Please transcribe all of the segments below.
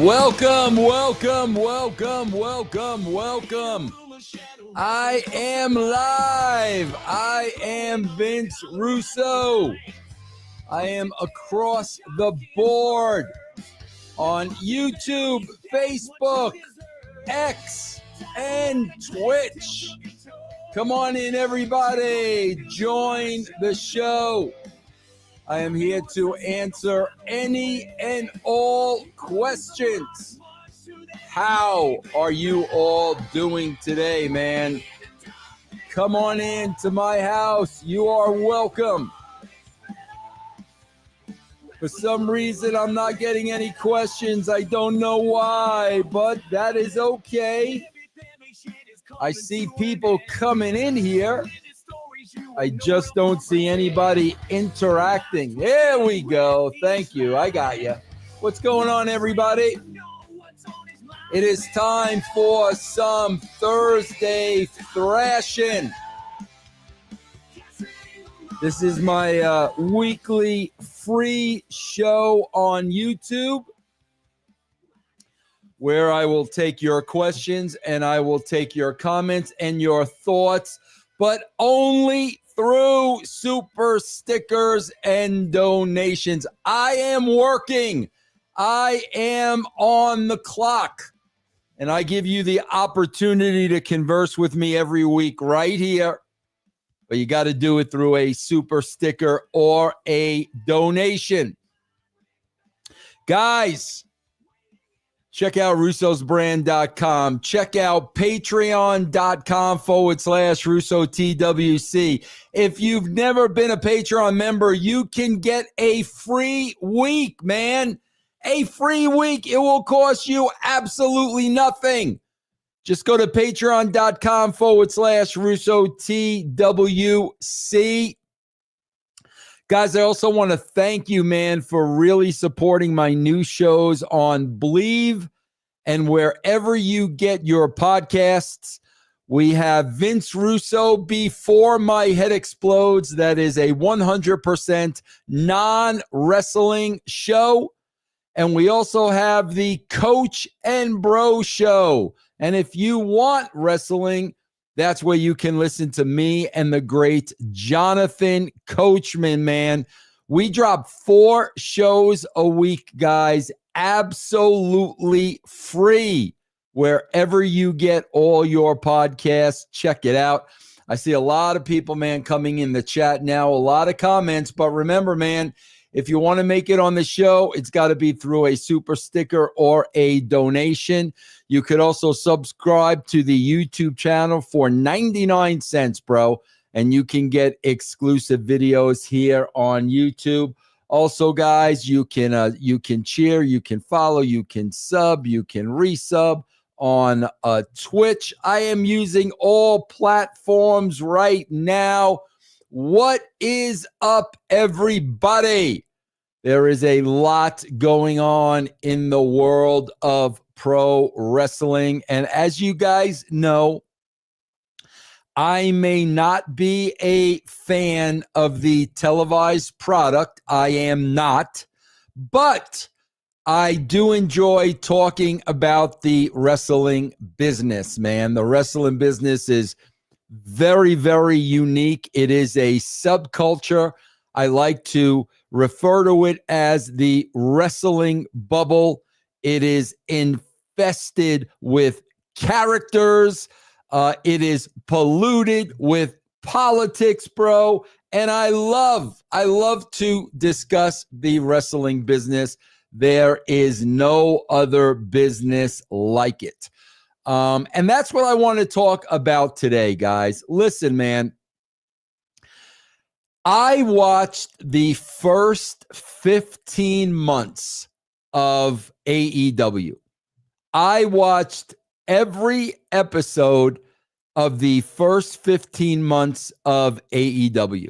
Welcome, welcome, welcome, welcome, welcome. I am live. I am Vince Russo. I am across the board on YouTube, Facebook, X, and Twitch. Come on in, everybody. Join the show. I am here to answer any and all questions. How are you all doing today, man? Come on in to my house. You are welcome. For some reason, I'm not getting any questions. I don't know why, but that is okay. I see people coming in here. I just don't see anybody interacting. There we go. Thank you. I got you. What's going on, everybody? It is time for some Thursday thrashing. This is my weekly free show on YouTube where I will take your questions and I will take your comments and your thoughts, but only through super stickers and donations. I am working. I am on the clock. And I give you the opportunity to converse with me every week right here. But you got to do it through a super sticker or a donation. Guys, check out russosbrand.com. Check out patreon.com/RussoTWC. If you've never been a Patreon member, you can get a free week, man. A free week. It will cost you absolutely nothing. Just go to patreon.com/RussoTWC. Guys, I also want to thank you, man, for really supporting my new shows on Believe and wherever you get your podcasts. We have Vince Russo, Before My Head Explodes. That is a 100% non-wrestling show. And we also have the Coach and Bro Show. And if you want wrestling, that's where you can listen to me and the great Jonathan Coachman, man. We drop 4 shows a week, guys, absolutely free. Wherever you get all your podcasts, check it out. I see a lot of people, man, coming in the chat now, a lot of comments. But remember, man, if you want to make it on the show, it's got to be through a super sticker or a donation. You could also subscribe to the YouTube channel for 99 cents, bro, and you can get exclusive videos here on YouTube. Also, guys, you can cheer, you can follow, you can sub, you can resub on Twitch. I am using all platforms right now. What is up, everybody? There is a lot going on in the world of pro wrestling. And as you guys know, I may not be a fan of the televised product. I am not. But I do enjoy talking about the wrestling business, man. The wrestling business is very, very unique. It is a subculture. I like to refer to it as the wrestling bubble. It is infested with characters. It is polluted with politics, bro. And I love to discuss the wrestling business. There is no other business like it. And that's what I want to talk about today, guys. Listen, man, I watched the first 15 months of AEW. I watched every episode of the first 15 months of AEW.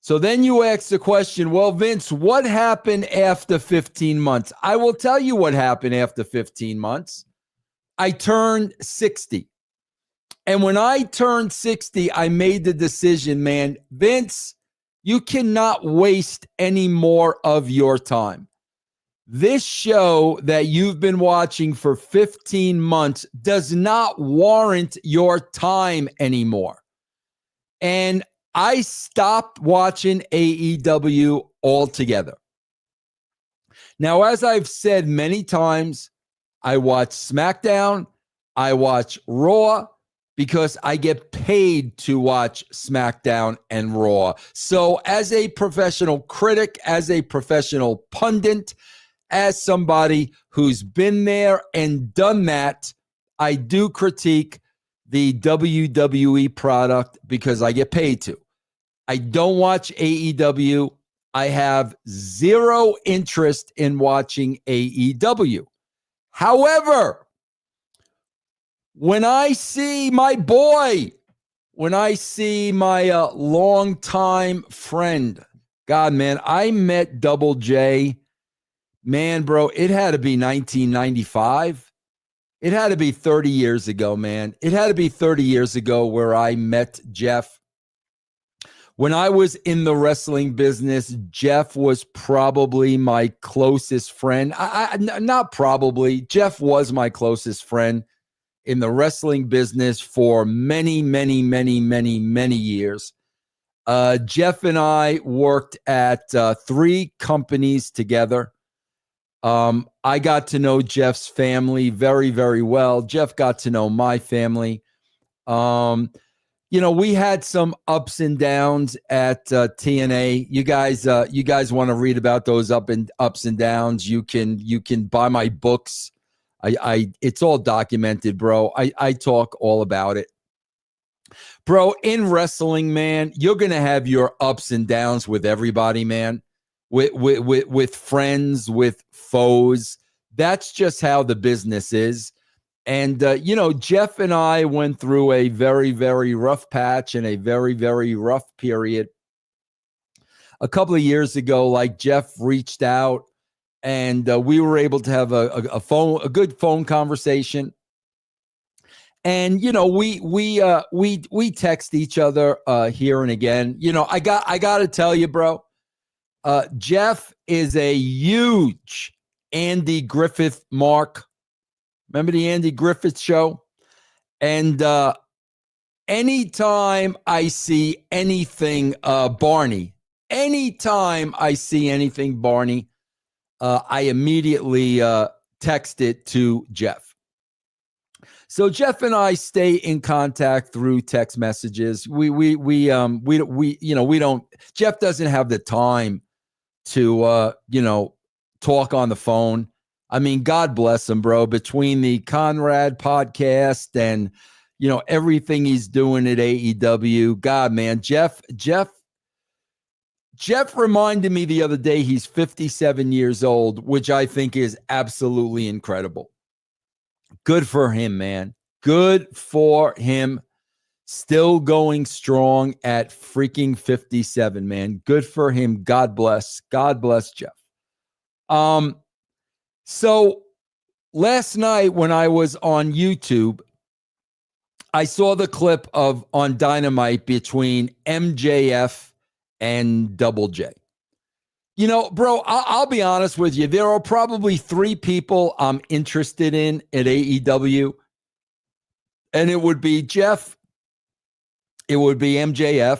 So then you ask the question, well, Vince, what happened after 15 months? I will tell you what happened after 15 months. I turned 60. And when I turned 60, I made the decision, man, Vince, you cannot waste any more of your time. This show that you've been watching for 15 months does not warrant your time anymore. And I stopped watching AEW altogether. Now, as I've said many times, I watch SmackDown, I watch Raw, because I get paid to watch SmackDown and Raw. So as a professional critic, as a professional pundit, as somebody who's been there and done that, I do critique the WWE product because I get paid to. I don't watch AEW. I have zero interest in watching AEW. However, when I see my boy, when I see my longtime friend, God, man, I met Double J. Man, bro, it had to be 1995. It had to be 30 years ago, man. It had to be 30 years ago where I met Jeff. When I was in the wrestling business, Jeff was probably my closest friend. Not probably. Jeff was my closest friend in the wrestling business for many, many, many, many, many years. Jeff and I worked at 3 companies together. I got to know Jeff's family very, very well. Jeff got to know my family. We had some ups and downs at TNA. You guys want to read about those ups and downs? You can buy my books. It's all documented, bro. I talk all about it. Bro, in wrestling, man, you're going to have your ups and downs with everybody, man. With friends, with foes. That's just how the business is. And, Jeff and I went through a very, very rough patch and a very, very rough period. A couple of years ago, like, Jeff reached out and we were able to have a good phone conversation. And, we text each other here and again. I got to tell you, bro, Jeff is a huge Andy Griffith mark. Remember the Andy Griffith show? And anytime I see anything Barney, I immediately text it to Jeff. So Jeff and I stay in contact through text messages. We don't. Jeff doesn't have the time to talk on the phone. I mean, God bless him, bro. Between the Conrad podcast and, everything he's doing at AEW, God, man, Jeff reminded me the other day he's 57 years old, which I think is absolutely incredible. Good for him, man. Good for him. Still going strong at freaking 57, man. Good for him. God bless. God bless Jeff. So last night when I was on YouTube, I saw the clip on Dynamite between MJF and Double J. Bro, I'll be honest with you. There are probably 3 people I'm interested in at AEW. And it would be Jeff. It would be MJF.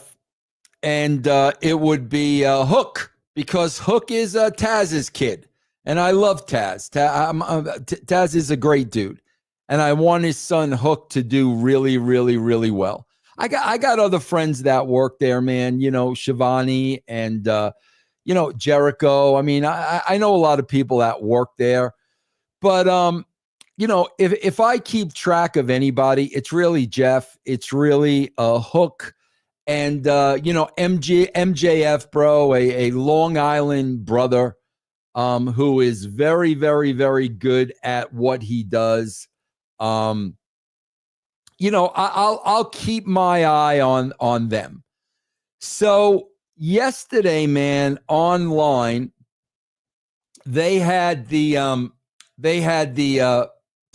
And it would be Hook, because Hook is Taz's kid. And I love Taz. Taz is a great dude. And I want his son Hook to do really, really, really well. I got other friends that work there, man. Shivani and, Jericho. I mean, I know a lot of people that work there. But, if I keep track of anybody, it's really Jeff. It's really Hook. And, MJF, bro, a Long Island brother. Who is very, very, very good at what he does. I'll keep my eye on them. So yesterday, man, online, they had the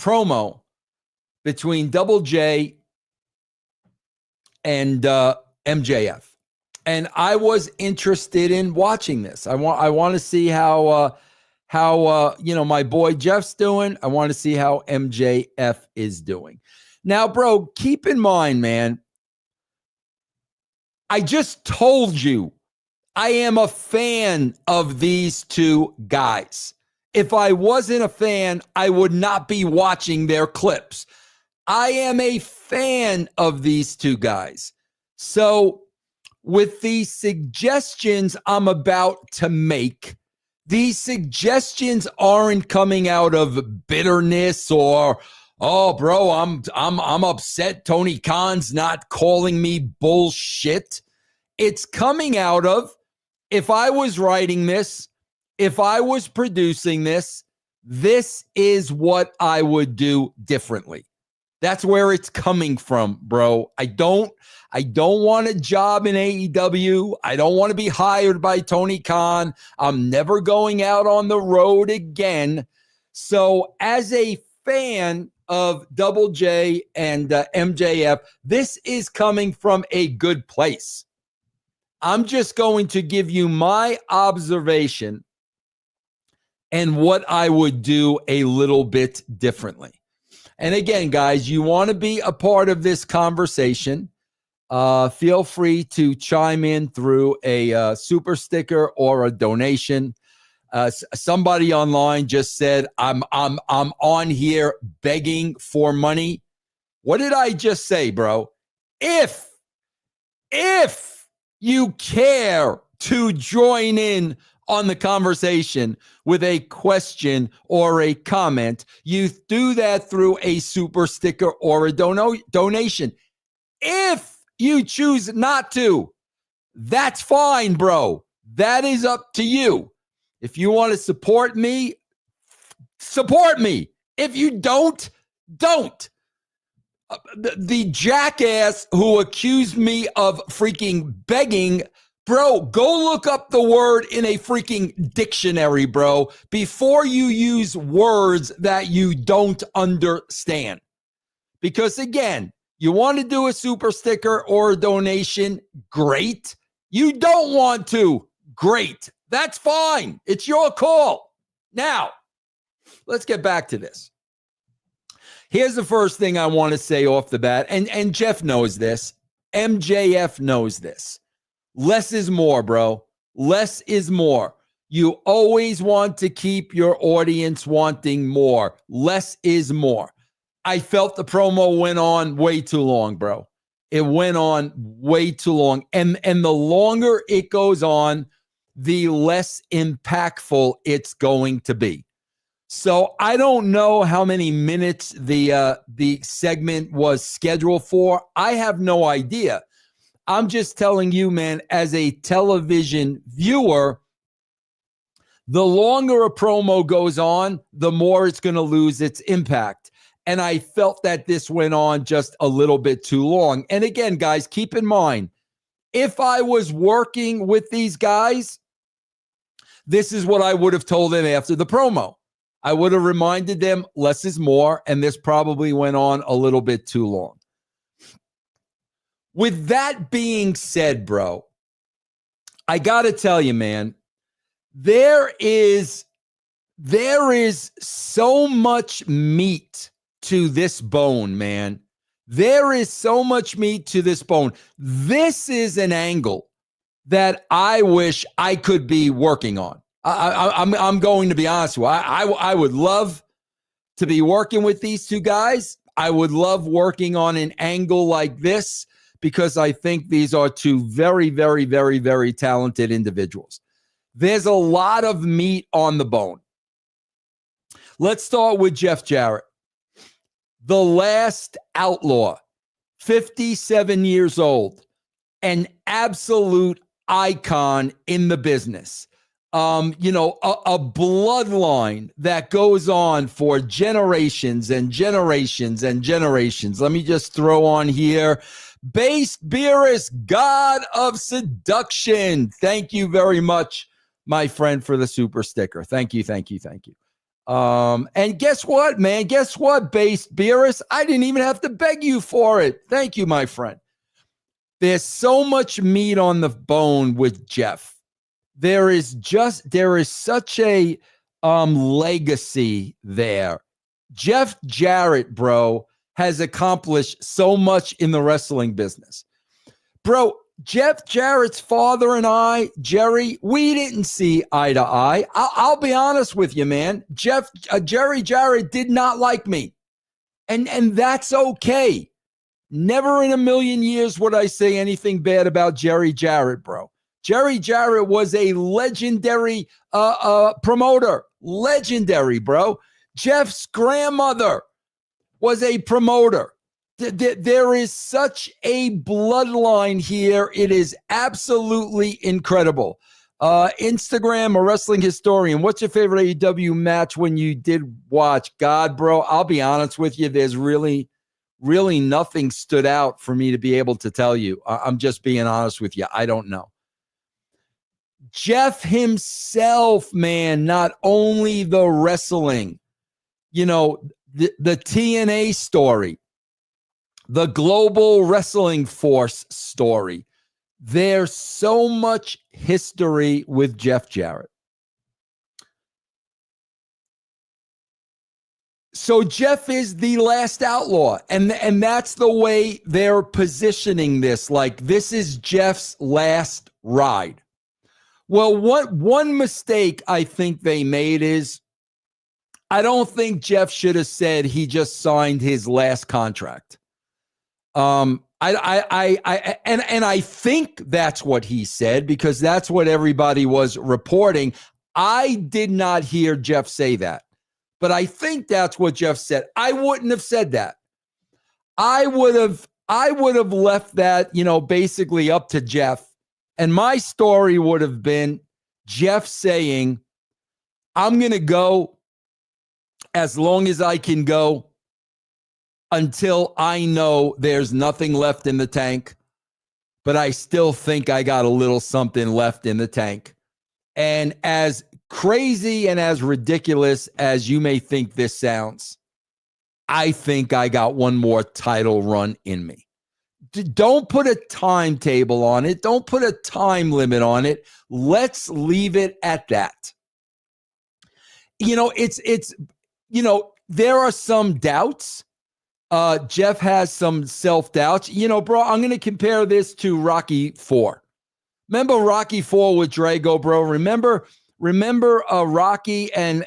promo between Double J and MJF. And I was interested in watching this. I want to see how how, my boy Jeff's doing. I want to see how MJF is doing. Now, bro, keep in mind, man, I just told you I am a fan of these two guys. If I wasn't a fan, I would not be watching their clips. I am a fan of these two guys. So with these suggestions I'm about to make, these suggestions aren't coming out of bitterness or, oh, bro, I'm upset Tony Khan's not calling me bullshit. It's coming out of, if I was writing this, if I was producing this, this is what I would do differently. That's where it's coming from, bro. I don't want a job in AEW. I don't want to be hired by Tony Khan. I'm never going out on the road again. So as a fan of Double J and MJF, this is coming from a good place. I'm just going to give you my observation and what I would do a little bit differently. And again, guys, you want to be a part of this conversation, feel free to chime in through a super sticker or a donation. Somebody online just said, I'm on here begging for money. What did I just say, bro? If you care to join in on the conversation with a question or a comment, you do that through a super sticker or a donation. If you choose not to, that's fine, bro. That is up to you. If you want to support me, support me. If you don't. The jackass who accused me of freaking begging, bro, go look up the word in a freaking dictionary, bro, before you use words that you don't understand. Because again, you want to do a super sticker or a donation, great. You don't want to, great. That's fine. It's your call. Now, let's get back to this. Here's the first thing I want to say off the bat, and Jeff knows this. MJF knows this. Less is more, bro. Less is more. You always want to keep your audience wanting more. Less is more. I felt the promo went on way too long, bro. It went on way too long. And the longer it goes on, the less impactful it's going to be. So I don't know how many minutes the segment was scheduled for. I have no idea. I'm just telling you, man, as a television viewer, the longer a promo goes on, the more it's going to lose its impact. And I felt that this went on just a little bit too long. And again, guys, keep in mind, if I was working with these guys, this is what I would have told them after the promo. I would have reminded them less is more, and this probably went on a little bit too long. With that being said, bro, I got to tell you, man, there is so much meat to this bone, man. There is so much meat to this bone. This is an angle that I wish I could be working on. I'm going to be honest with you. I would love to be working with these two guys. I would love working on an angle like this because I think these are two very, very, very, very talented individuals. There's a lot of meat on the bone. Let's start with Jeff Jarrett. The Last Outlaw, 57 years old, an absolute icon in the business. A bloodline that goes on for generations and generations and generations. Let me just throw on here, Based Beerus, God of Seduction. Thank you very much, my friend, for the super sticker. Thank you. And guess what, man? Guess what, Based Beerus? I didn't even have to beg you for it. Thank you, my friend. There's so much meat on the bone with Jeff. There is such a legacy there. Jeff Jarrett, bro, has accomplished so much in the wrestling business. Bro, Jeff Jarrett's father and I, Jerry, we didn't see eye to eye. I'll be honest with you, man. Jerry Jarrett did not like me. And that's okay. Never in a million years would I say anything bad about Jerry Jarrett, bro. Jerry Jarrett was a legendary promoter. Legendary, bro. Jeff's grandmother was a promoter. There is such a bloodline here. It is absolutely incredible. Instagram, a wrestling historian. What's your favorite AEW match when you did watch? God, bro, I'll be honest with you. There's really nothing stood out for me to be able to tell you. I'm just being honest with you. I don't know. Jeff himself, man, not only the wrestling, the TNA story, the Global Wrestling Force story. There's so much history with Jeff Jarrett. So Jeff is the last outlaw, and that's the way they're positioning this. Like, this is Jeff's last ride. Well, one mistake I think they made is I don't think Jeff should have said he just signed his last contract. I think that's what he said because that's what everybody was reporting. I did not hear Jeff say that, but I think that's what Jeff said. I wouldn't have said that. I would have left that, basically up to Jeff. And my story would have been Jeff saying, I'm going to go as long as I can go until I know there's nothing left in the tank, but I still think I got a little something left in the tank. And as crazy and as ridiculous as you may think this sounds, I think I got one more title run in me. Don't put a timetable on it. Don't put a time limit on it. Let's leave it at that. There are some doubts. Jeff has some self-doubts. Bro, I'm going to compare this to Rocky IV. Remember Rocky IV with Drago, bro? Remember Rocky and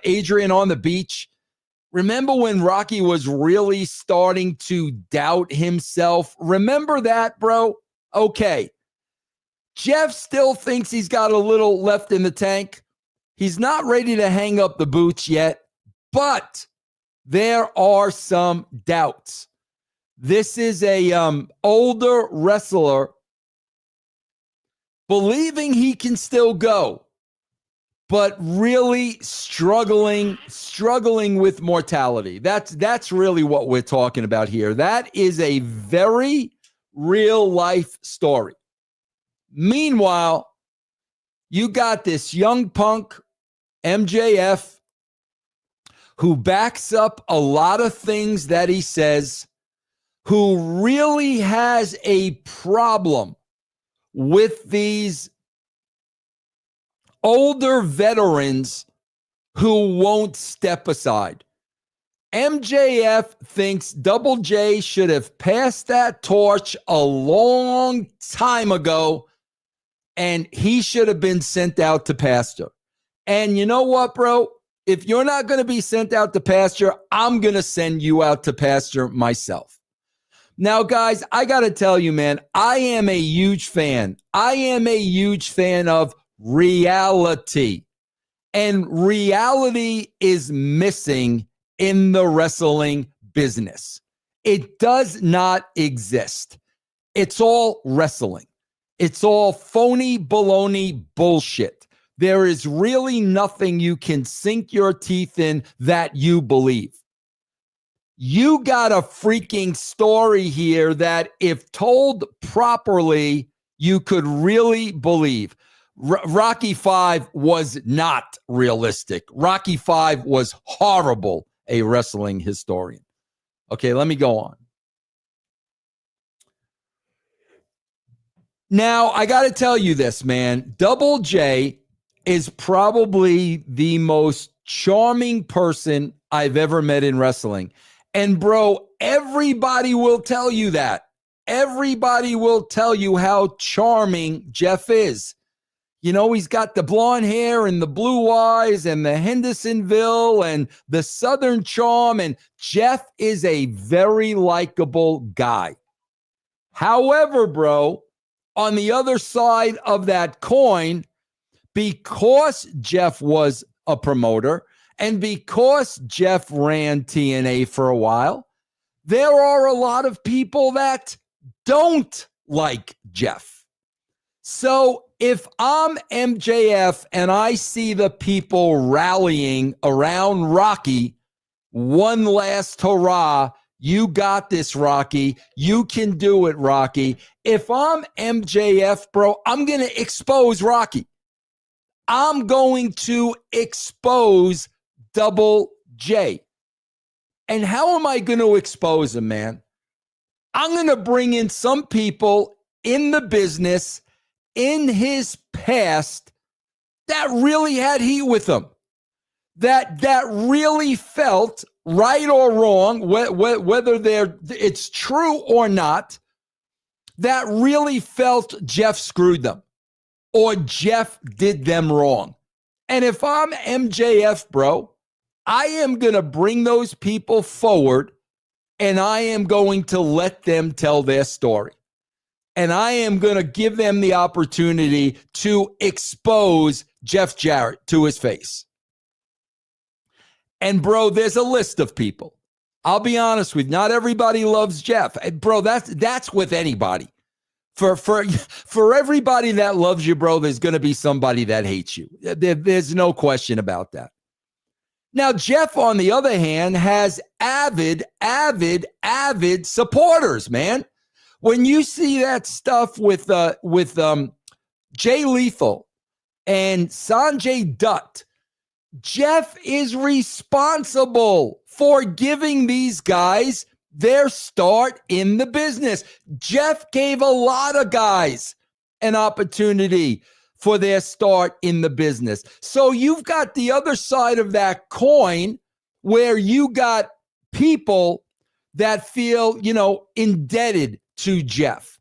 Adrian on the beach? Remember when Rocky was really starting to doubt himself? Remember that, bro? Okay. Jeff still thinks he's got a little left in the tank. He's not ready to hang up the boots yet, but there are some doubts. This is a older wrestler believing he can still go, but really struggling with mortality. That's really what we're talking about here. That is a very real life story. Meanwhile, you got this young punk, MJF, who backs up a lot of things that he says, who really has a problem with these older veterans who won't step aside. MJF thinks Double J should have passed that torch a long time ago, and he should have been sent out to pasture. And you know what, bro? If you're not going to be sent out to pasture, I'm going to send you out to pasture myself. Now, guys, I got to tell you, man, I am a huge fan. I am a huge fan of reality. And reality is missing in the wrestling business. It does not exist. It's all wrestling. It's all phony baloney bullshit. There is really nothing you can sink your teeth in that you believe. You got a freaking story here that, if told properly, you could really believe. Rocky V was not realistic. Rocky V was horrible, a wrestling historian. Okay, let me go on. Now, I got to tell you this, man. Double J is probably the most charming person I've ever met in wrestling. And bro, everybody will tell you that. Everybody will tell you how charming Jeff is. You know, he's got the blonde hair and the blue eyes and the Hendersonville and the Southern charm. And Jeff is a very likable guy. However, bro, on the other side of that coin, because Jeff was a promoter and because Jeff ran TNA for a while, there are a lot of people that don't like Jeff. So if I'm MJF and I see the people rallying around Rocky, one last hurrah, you got this, Rocky. You can do it, Rocky. If I'm MJF, bro, I'm going to expose Rocky. I'm going to expose Double J. And how am I going to expose him, man? I'm going to bring in some people in the business in his past that really had heat with him, that really felt, right or wrong, whether it's true or not, that really felt Jeff screwed them or Jeff did them wrong. And if I'm MJF, bro, I am going to bring those people forward and I am going to let them tell their story. And I am going to give them the opportunity to expose Jeff Jarrett to his face. And bro, there's a list of people. I'll be honest with you, not everybody loves Jeff. Bro, that's with anybody. For everybody that loves you, bro, there's going to be somebody that hates you. There's no question about that. Now, Jeff, on the other hand, has avid supporters, man. When you see that stuff with Jay Lethal and Sanjay Dutt, Jeff is responsible for giving these guys their start in the business. Jeff gave a lot of guys an opportunity for their start in the business. So you've got the other side of that coin where you got people that feel, indebted to Jeff.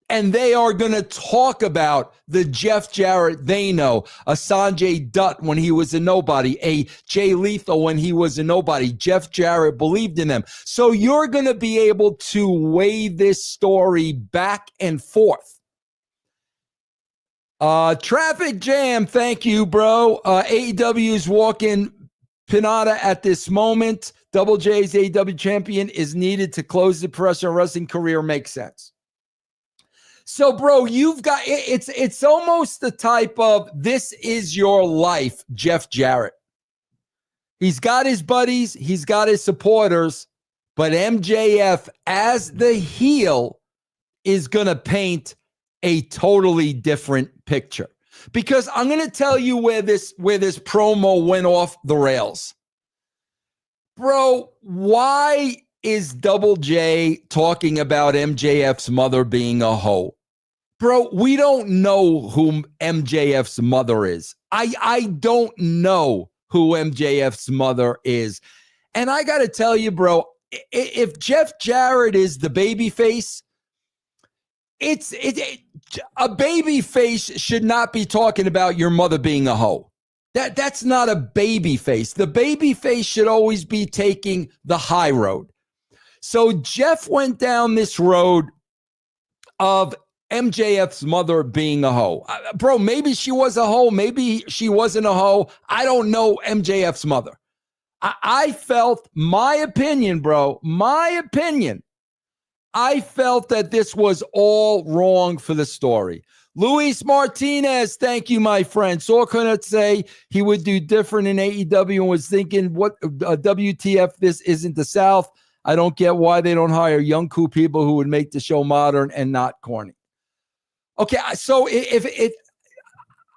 And they are going to talk about the Jeff Jarrett they know, a Sanjay Dutt when he was a nobody, a Jay Lethal when he was a nobody. Jeff Jarrett believed in them. So you're going to be able to weigh this story back and forth. Traffic Jam, thank you, bro. AEW is walking Pinata at this moment. Double J's AEW champion is needed to close the professional wrestling career. Makes sense. So, bro, you've got it's almost the type of this is your life, Jeff Jarrett. He's got his buddies, he's got his supporters, but MJF as the heel is going to paint a totally different picture. Because I'm going to tell you where this promo went off the rails. Bro, why is Double J talking about MJF's mother being a hoe? Bro, we don't know who MJF's mother is. I don't know who MJF's mother is. And I got to tell you, bro, if Jeff Jarrett is the babyface, a babyface should not be talking about your mother being a hoe. That's not a babyface. The babyface should always be taking the high road. So Jeff went down this road of MJF's mother being a hoe. Bro, maybe she was a hoe. Maybe she wasn't a hoe. I don't know MJF's mother. I felt, my opinion, I felt that this was all wrong for the story. Luis Martinez, thank you, my friend. Saw couldn't say he would do different in AEW and was thinking, what WTF, this isn't the South. I don't get why they don't hire young, cool people who would make the show modern and not corny. Okay, so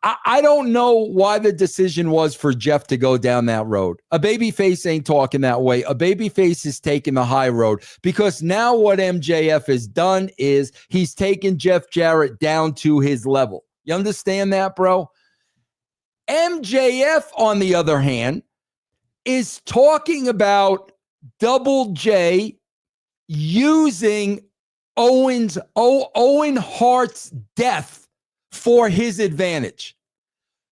I don't know why the decision was for Jeff to go down that road. A babyface ain't talking that way. A babyface is taking the high road because now what MJF has done is he's taken Jeff Jarrett down to his level. You understand that, bro? MJF, on the other hand, is talking about Double J using Owen Hart's death for his advantage.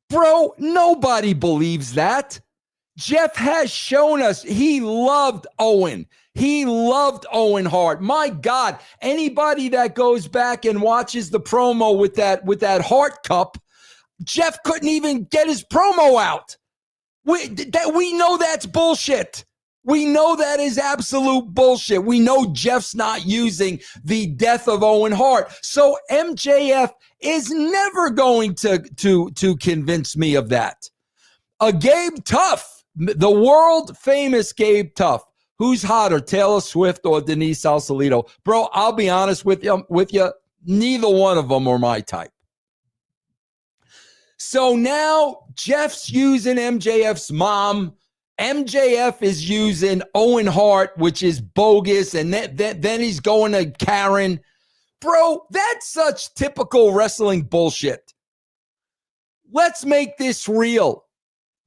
Bro, nobody believes that. Jeff has shown us he loved Owen. He loved Owen Hart. My God, anybody that goes back and watches the promo with that Hart cup, Jeff couldn't even get his promo out. We know that's bullshit. We know that is absolute bullshit. We know Jeff's not using the death of Owen Hart. So MJF is never going to convince me of that. Gabe Tuff, the world famous Gabe Tuff. Who's hotter, Taylor Swift or Denise Sausalito? Bro, I'll be honest with you, neither one of them are my type. So now Jeff's using MJF's mom. MJF is using Owen Hart, which is bogus, and then he's going to Karen. Bro, that's such typical wrestling bullshit. Let's make this real.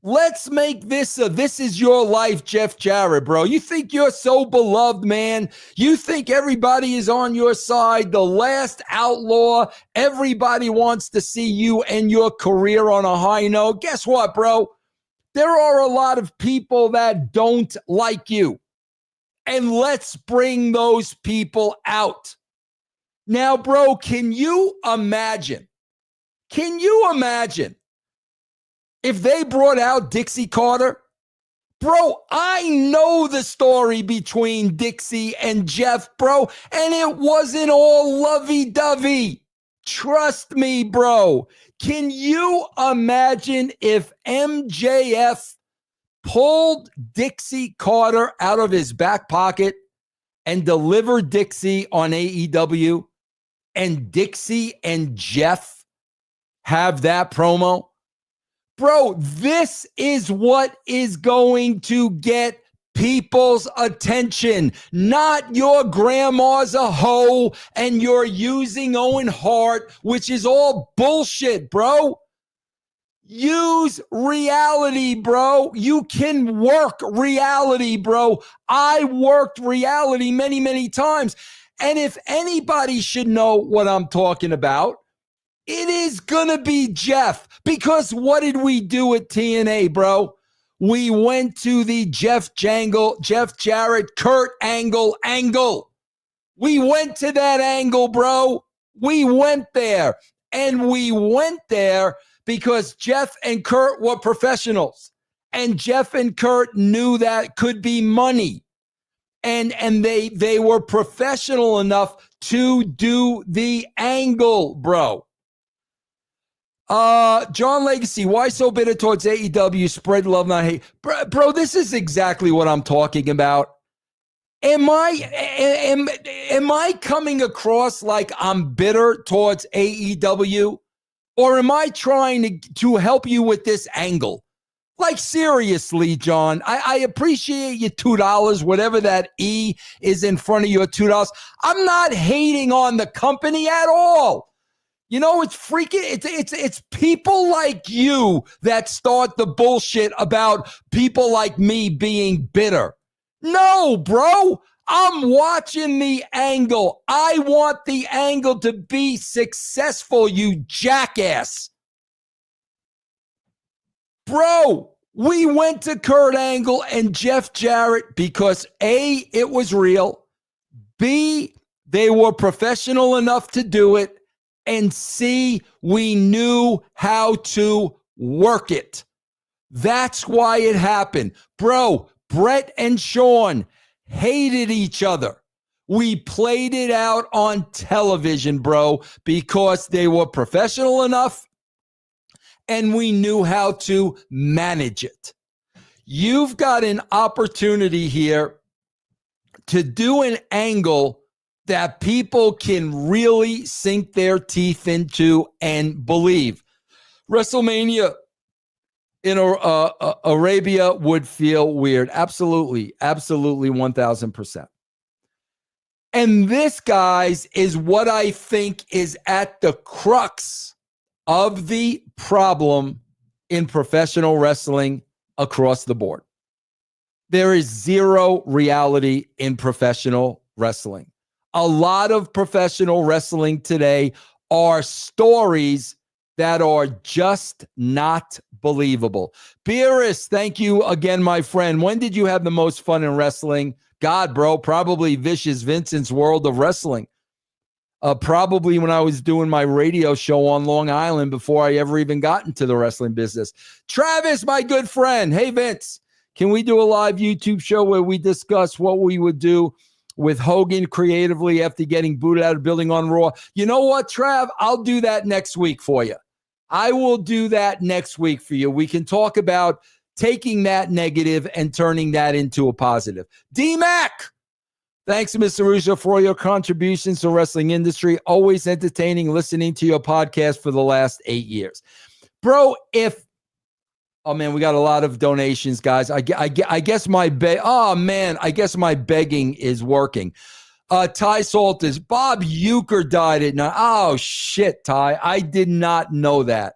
Let's make this this is your life, Jeff Jarrett, bro. You think you're so beloved, man. You think everybody is on your side, the last outlaw. Everybody wants to see you and your career on a high note. Guess what, bro? There are a lot of people that don't like you. And let's bring those people out. Now, bro, can you imagine if they brought out Dixie Carter? Bro, I know the story between Dixie and Jeff, bro, and it wasn't all lovey-dovey. Trust me, bro. Can you imagine if MJF pulled Dixie Carter out of his back pocket and delivered Dixie on AEW, and Dixie and Jeff have that promo? Bro, this is what is going to get people's attention, not your grandma's a hoe and you're using Owen Hart, which is all bullshit, bro. Use reality, bro. You can work reality, bro. I worked reality many, many times. And if anybody should know what I'm talking about, it is going to be Jeff. Because what did we do at TNA, bro? We went to the Jeff Jarrett, Kurt Angle. We went to that angle, bro. We went there. And we went there because Jeff and Kurt were professionals. And Jeff and Kurt knew that could be money. And they were professional enough to do the angle, bro. John Legacy, why so bitter towards AEW? Spread love, not hate. Bro, this is exactly what I'm talking about. Am I coming across like I'm bitter towards AEW? Or am I trying to help you with this angle? Like, seriously, John, I appreciate your $2, whatever that E is in front of your $2. I'm not hating on the company at all. You know, it's freaking, it's people like you that start the bullshit about people like me being bitter. No, bro, I'm watching the angle. I want the angle to be successful, you jackass. Bro, we went to Kurt Angle and Jeff Jarrett because A, it was real. B, they were professional enough to do it. And C, we knew how to work it. That's why it happened. Bro, Brett and Sean hated each other. We played it out on television, bro, because they were professional enough and we knew how to manage it. You've got an opportunity here to do an angle that people can really sink their teeth into and believe. WrestleMania in Arabia would feel weird. Absolutely, 1,000%. And this, guys, is what I think is at the crux of the problem in professional wrestling across the board. There is zero reality in professional wrestling. A lot of professional wrestling today are stories that are just not believable. Beerus, thank you again, my friend. When did you have the most fun in wrestling? God, bro, probably Vicious Vincent's World of Wrestling. Probably when I was doing my radio show on Long Island before I ever even got into the wrestling business. Travis, my good friend. Hey, Vince, can we do a live YouTube show where we discuss what we would do with Hogan creatively after getting booted out of the building on Raw? You know what, Trav? I'll do that next week for you. I will do that next week for you. We can talk about taking that negative and turning that into a positive. D-Mac, thanks, Mr. Russo, for your contributions to the wrestling industry. Always entertaining listening to your podcast for the last 8 years. Bro, oh, man, we got a lot of donations, guys. I guess my begging is working. Ty Salters, Bob Euchre died at night. Oh, shit, Ty. I did not know that.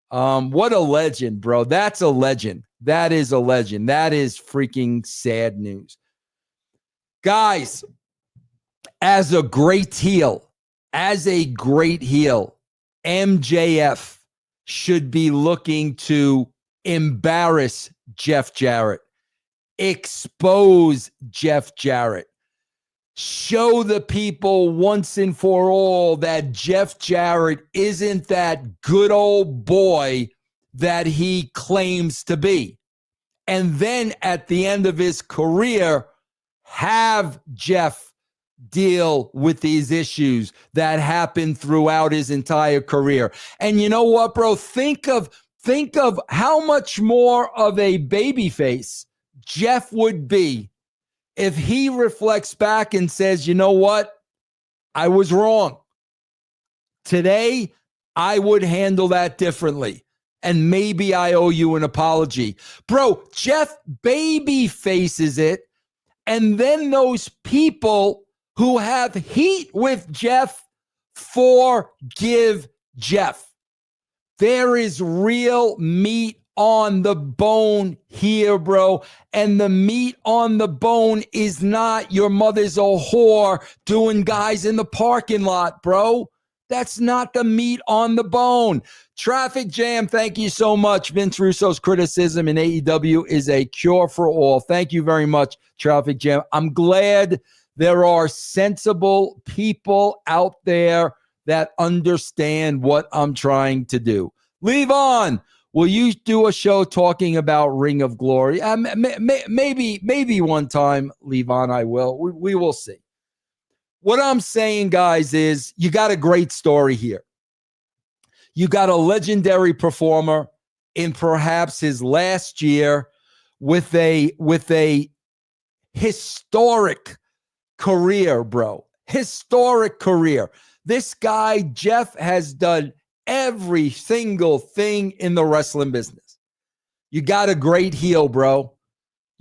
What a legend, bro. That's a legend. That is a legend. That is freaking sad news. Guys, as a great heel, MJF should be looking to embarrass Jeff Jarrett, expose Jeff Jarrett, show the people once and for all that Jeff Jarrett isn't that good old boy that he claims to be. And then at the end of his career, have Jeff deal with these issues that happened throughout his entire career. And you know what, bro? Think of how much more of a babyface Jeff would be if he reflects back and says, you know what? I was wrong. Today, I would handle that differently. And maybe I owe you an apology. Bro, Jeff baby faces it. And then those people who have heat with Jeff forgive Jeff. There is real meat on the bone here, bro. And the meat on the bone is not your mother's a whore doing guys in the parking lot, bro. That's not the meat on the bone. Traffic Jam, thank you so much. Vince Russo's criticism in AEW is a cure for all. Thank you very much, Traffic Jam. I'm glad there are sensible people out there that understand what I'm trying to do. Levon, will you do a show talking about Ring of Glory? Maybe one time, Levon, I will. We will see. What I'm saying, guys, is you got a great story here. You got a legendary performer in perhaps his last year with a historic career, bro. Historic career. This guy, Jeff, has done every single thing in the wrestling business. You got a great heel, bro.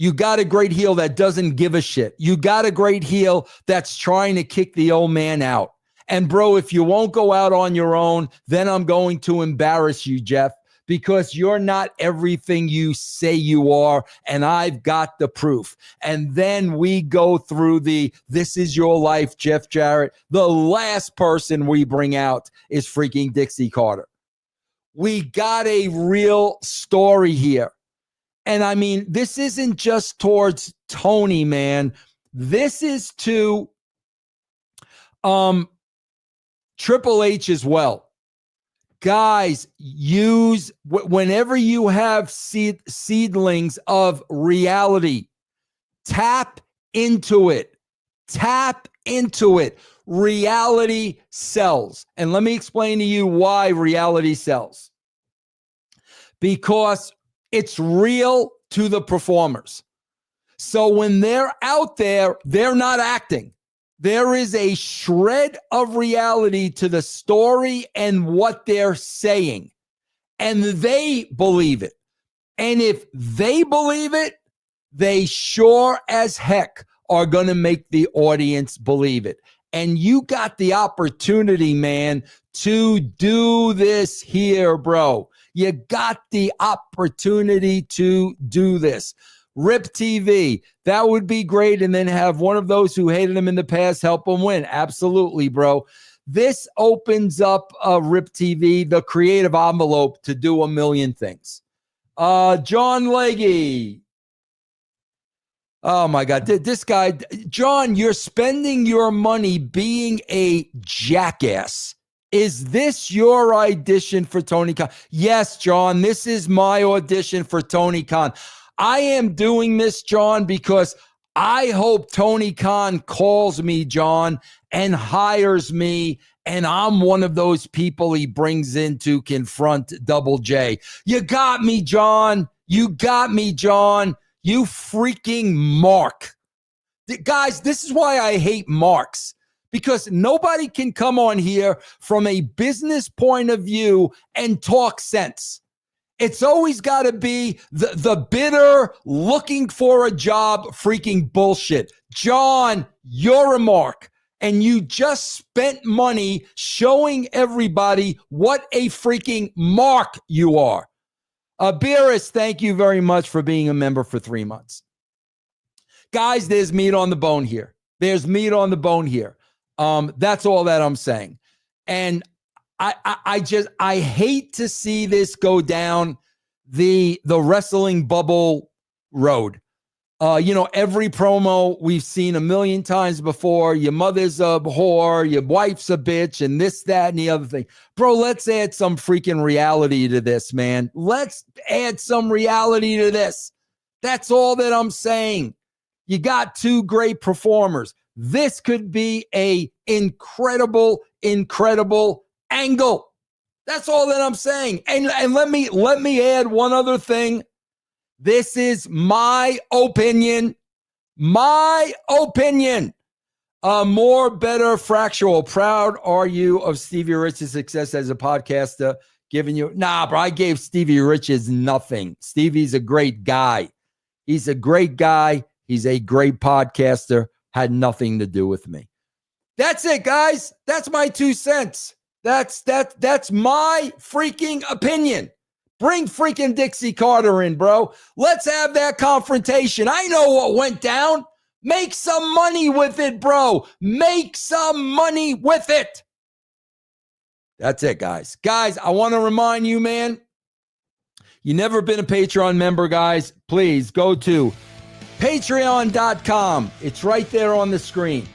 You got a great heel that doesn't give a shit. You got a great heel that's trying to kick the old man out. And bro, if you won't go out on your own, then I'm going to embarrass you, Jeff, because you're not everything you say you are, and I've got the proof. And then we go through this is your life, Jeff Jarrett. The last person we bring out is freaking Dixie Carter. We got a real story here. And I mean, this isn't just towards Tony, man. This is to Triple H as well. Guys, whenever you have seedlings of reality, tap into it. Tap into it. Reality sells. And let me explain to you why reality sells. Because it's real to the performers. So when they're out there, they're not acting. There is a shred of reality to the story and what they're saying. And they believe it. And if they believe it, they sure as heck are going to make the audience believe it. And you got the opportunity, man, to do this here, bro. You got the opportunity to do this. Rip TV, that would be great. And then have one of those who hated him in the past help him win. Absolutely, bro. This opens up Rip TV, the creative envelope, to do a million things. John Leggy. Oh, my God. This guy, John, you're spending your money being a jackass. Is this your audition for Tony Khan? Yes, John, this is my audition for Tony Khan. I am doing this, John, because I hope Tony Khan calls me, John, and hires me, and I'm one of those people he brings in to confront Double J. You got me, John. You got me, John. You freaking mark. Guys, this is why I hate marks. Because nobody can come on here from a business point of view and talk sense. It's always got to be the bitter, looking for a job freaking bullshit. John, you're a mark. And you just spent money showing everybody what a freaking mark you are. Beerus, thank you very much for being a member for 3 months. Guys, there's meat on the bone here. There's meat on the bone here. That's all that I'm saying. And I hate to see this go down the wrestling bubble road. Every promo we've seen a million times before. Your mother's a whore, your wife's a bitch, and this, that, and the other thing. Bro, let's add some freaking reality to this, man. Let's add some reality to this. That's all that I'm saying. You got two great performers. This could be a incredible angle. That's all that I'm saying. And let me add one other thing. This is my opinion. My opinion. More, better, fractional. Proud are you of Stevie Rich's success as a podcaster? Giving you, bro, I gave Stevie Rich's nothing. Stevie's a great guy. He's a great guy. He's a great podcaster. Had nothing to do with me. That's it, guys. That's my 2 cents. That's my freaking opinion. Bring freaking Dixie Carter in, bro. Let's have that confrontation. I know what went down. Make some money with it, bro. Make some money with it. That's it, guys. Guys, I want to remind you, man, you never been a Patreon member, guys. Please go to Patreon.com. It's right there on the screen.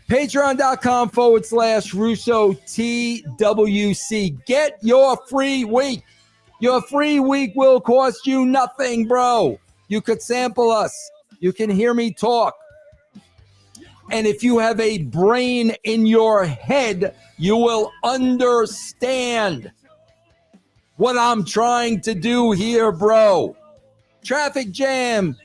Patreon.com/Russo TWC. Get your free week. Your free week will cost you nothing, bro. You could sample us. You can hear me talk. And if you have a brain in your head, you will understand what I'm trying to do here, bro. Traffic jam.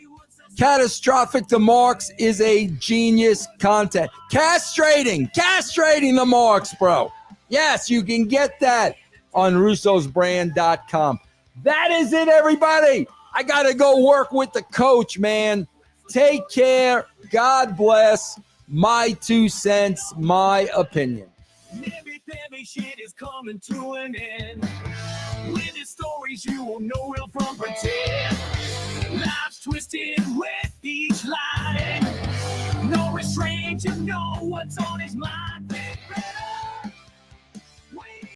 Catastrophic to Marks is a genius content. Castrating the Marks, bro. Yes, you can get that on russosbrand.com. That is it, everybody. I got to go work with the coach, man. Take care. God bless. My 2 cents, my opinion. Every shit is coming to an end. With the stories you will know real from pretend. Life's twisted with each line. No restraint, you know what's on his mind.